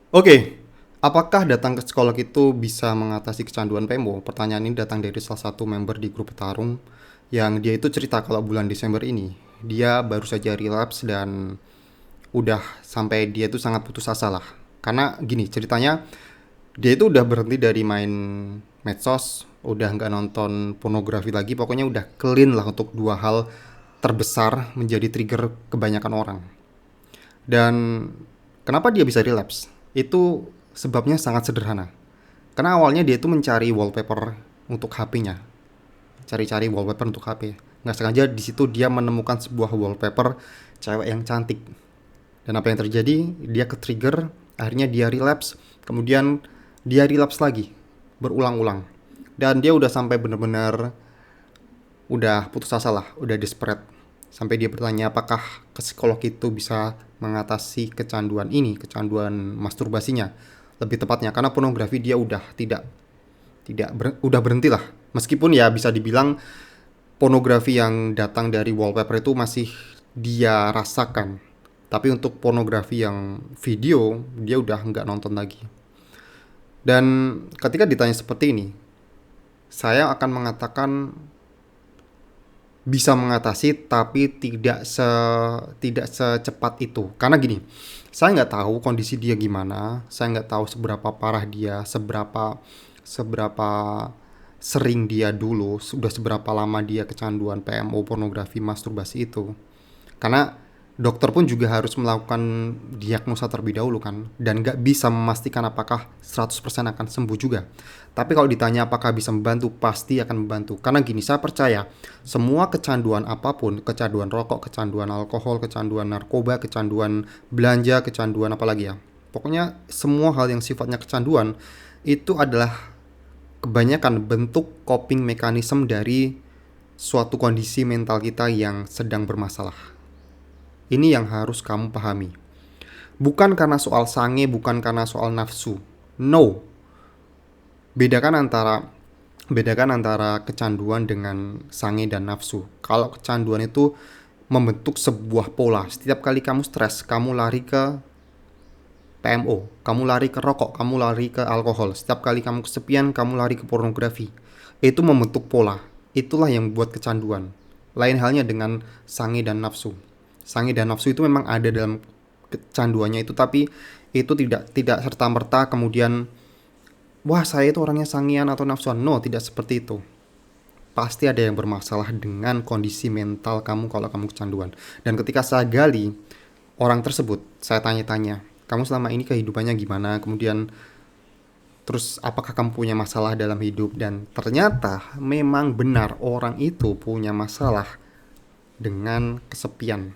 Oke, apakah datang ke psikolog itu bisa mengatasi kecanduan PMO? Pertanyaan ini datang dari salah satu member di grup petarung yang dia itu cerita kalau bulan Desember ini dia baru saja relapse dan udah sampai dia itu sangat putus asa lah. Karena gini ceritanya, dia itu udah berhenti dari main medsos, udah nggak nonton pornografi lagi, pokoknya udah clean lah untuk dua hal terbesar menjadi trigger kebanyakan orang. Dan kenapa dia bisa relapse? Itu sebabnya sangat sederhana. Karena awalnya dia itu mencari wallpaper untuk HP-nya, cari-cari wallpaper untuk HP. Nggak sengaja di situ dia menemukan sebuah wallpaper cewek yang cantik. Dan apa yang terjadi? Dia ke-trigger, akhirnya dia relapse, kemudian dia relapse lagi, berulang-ulang. Dan dia udah sampai bener-bener udah putus asa lah, udah desperate. Sampai dia bertanya apakah ke psikolog itu bisa mengatasi kecanduan ini, kecanduan masturbasinya. Lebih tepatnya karena pornografi dia udah udah berhenti lah. Meskipun ya bisa dibilang pornografi yang datang dari wallpaper itu masih dia rasakan. Tapi untuk pornografi yang video, dia udah nggak nonton lagi. Dan ketika ditanya seperti ini, saya akan mengatakan bisa mengatasi tapi tidak secepat itu. Karena gini, saya nggak tahu kondisi dia gimana, saya nggak tahu seberapa parah dia, seberapa seberapa sering dia dulu, sudah seberapa lama dia kecanduan PMO, pornografi, masturbasi itu. Karena dokter pun juga harus melakukan diagnosa terlebih dahulu kan, dan nggak bisa memastikan apakah 100% akan sembuh juga. Tapi kalau ditanya apakah bisa membantu, pasti akan membantu. Karena gini, saya percaya semua kecanduan apapun, kecanduan rokok, kecanduan alkohol, kecanduan narkoba, kecanduan belanja, kecanduan apalagi ya, pokoknya semua hal yang sifatnya kecanduan itu adalah kebanyakan bentuk coping mechanism dari suatu kondisi mental kita yang sedang bermasalah. Ini yang harus kamu pahami. Bukan karena soal sange, bukan karena soal nafsu. No. Bedakan antara bedakan antara kecanduan dengan sange dan nafsu. Kalau kecanduan itu membentuk sebuah pola. Setiap kali kamu stres, kamu lari ke PMO, kamu lari ke rokok, kamu lari ke alkohol. Setiap kali kamu kesepian, kamu lari ke pornografi. Itu membentuk pola. Itulah yang membuat kecanduan. Lain halnya dengan sange dan nafsu. Sange dan nafsu itu memang ada dalam kecanduannya itu, tapi itu tidak serta merta kemudian wah saya itu orangnya sangian atau nafsuan. No, tidak seperti itu. Pasti ada yang bermasalah dengan kondisi mental kamu kalau kamu kecanduan. Dan ketika saya gali orang tersebut, saya tanya-tanya, kamu selama ini kehidupannya gimana? Kemudian terus apakah kamu punya masalah dalam hidup? Dan ternyata memang benar orang itu punya masalah dengan kesepian.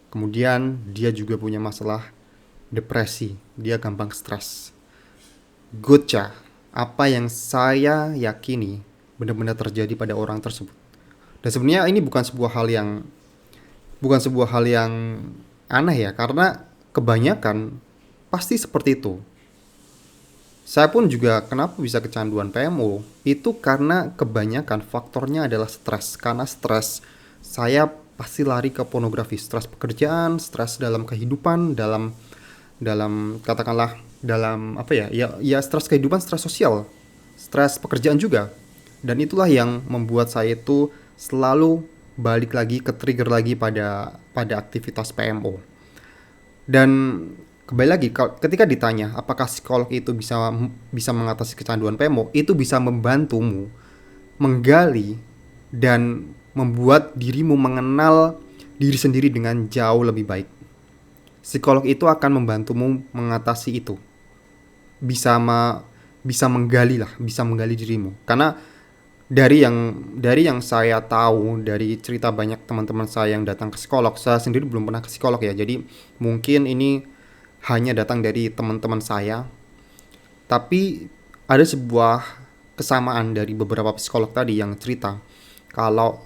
Kemudian dia juga punya masalah depresi, dia gampang stres. Gotcha, apa yang saya yakini benar-benar terjadi pada orang tersebut. Dan sebenarnya ini bukan sebuah hal yang aneh ya, karena kebanyakan pasti seperti itu. Saya pun juga kenapa bisa kecanduan PMO itu karena kebanyakan faktornya adalah stres. Karena stres, saya pasti lari ke pornografi, stres pekerjaan, stres dalam kehidupan, dalam dalam katakanlah dalam apa ya, ya stres kehidupan, stres sosial, stres pekerjaan juga. Dan itulah yang membuat saya itu selalu balik lagi ke trigger lagi pada aktivitas PMO. Dan kembali lagi ketika ditanya apakah psikolog itu bisa mengatasi kecanduan PMO, itu bisa membantumu menggali dan membuat dirimu mengenal diri sendiri dengan jauh lebih baik. Psikolog itu akan membantumu mengatasi itu. Bisa bisa menggali lah, bisa menggali dirimu. Karena dari yang saya tahu dari cerita banyak teman-teman saya yang datang ke psikolog, saya sendiri belum pernah ke psikolog ya. Jadi mungkin ini hanya datang dari teman-teman saya, tapi ada sebuah kesamaan dari beberapa psikolog tadi yang cerita kalau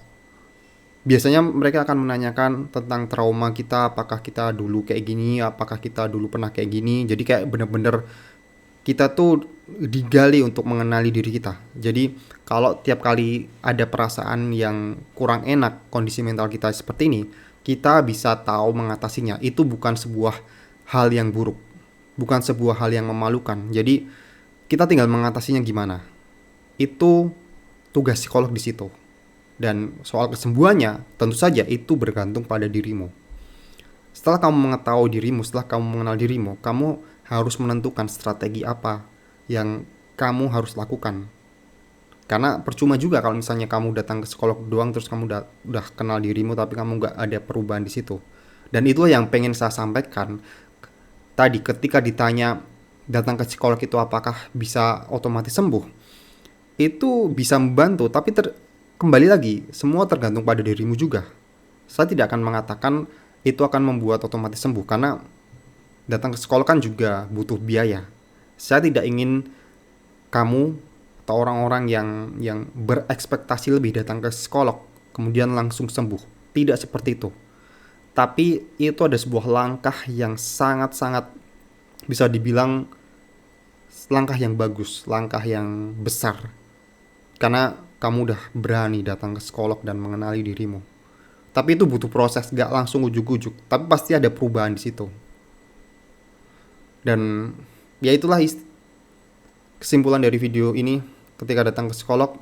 biasanya mereka akan menanyakan tentang trauma kita, apakah kita dulu kayak gini, apakah kita dulu pernah kayak gini. Jadi kayak bener-bener kita tuh digali untuk mengenali diri kita. Jadi kalau tiap kali ada perasaan yang kurang enak, kondisi mental kita seperti ini, kita bisa tahu mengatasinya. Itu bukan sebuah hal yang buruk, bukan sebuah hal yang memalukan. Jadi kita tinggal mengatasinya gimana. Itu tugas psikolog di situ. Dan soal kesembuhannya, tentu saja itu bergantung pada dirimu. Setelah kamu mengetahui dirimu, setelah kamu mengenal dirimu, kamu harus menentukan strategi apa yang kamu harus lakukan. Karena percuma juga kalau misalnya kamu datang ke psikolog doang terus kamu udah kenal dirimu tapi kamu nggak ada perubahan di situ. Dan itulah yang pengen saya sampaikan tadi ketika ditanya datang ke psikolog itu apakah bisa otomatis sembuh. Itu bisa membantu tapi kembali lagi semua tergantung pada dirimu juga. Saya tidak akan mengatakan itu akan membuat otomatis sembuh karena datang ke psikolog kan juga butuh biaya. Saya tidak ingin kamu atau orang-orang yang berekspektasi lebih datang ke psikolog kemudian langsung sembuh. Tidak seperti itu. Tapi itu ada sebuah langkah yang sangat-sangat bisa dibilang langkah yang bagus, langkah yang besar. Karena kamu udah berani datang ke psikolog dan mengenali dirimu. Tapi itu butuh proses, gak langsung ujuk-ujuk. Tapi pasti ada perubahan di situ. Dan ya itulah kesimpulan dari video ini. Ketika datang ke psikolog,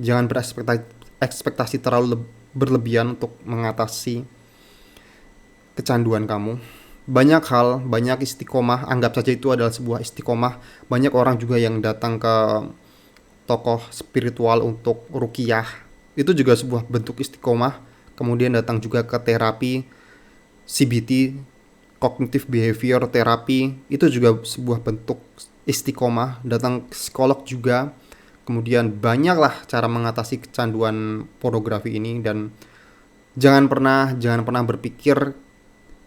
jangan berekspektasi terlalu berlebihan untuk mengatasi kecanduan kamu. Banyak hal, banyak istiqomah, anggap saja itu adalah sebuah istiqomah. Banyak orang juga yang datang ke tokoh spiritual untuk ruqyah. Itu juga sebuah bentuk istiqomah. Kemudian datang juga ke terapi CBT, Cognitive Behavior Therapy, itu juga sebuah bentuk istiqomah. Datang ke psikolog juga. Kemudian banyaklah cara mengatasi kecanduan pornografi ini. Dan jangan pernah berpikir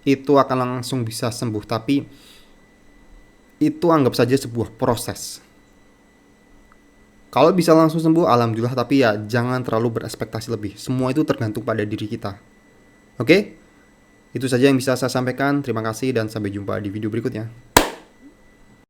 itu akan langsung bisa sembuh. Tapi itu anggap saja sebuah proses. Kalau bisa langsung sembuh, alhamdulillah. Tapi ya jangan terlalu berekspektasi lebih. Semua itu tergantung pada diri kita. Oke? Itu saja yang bisa saya sampaikan. Terima kasih dan sampai jumpa di video berikutnya.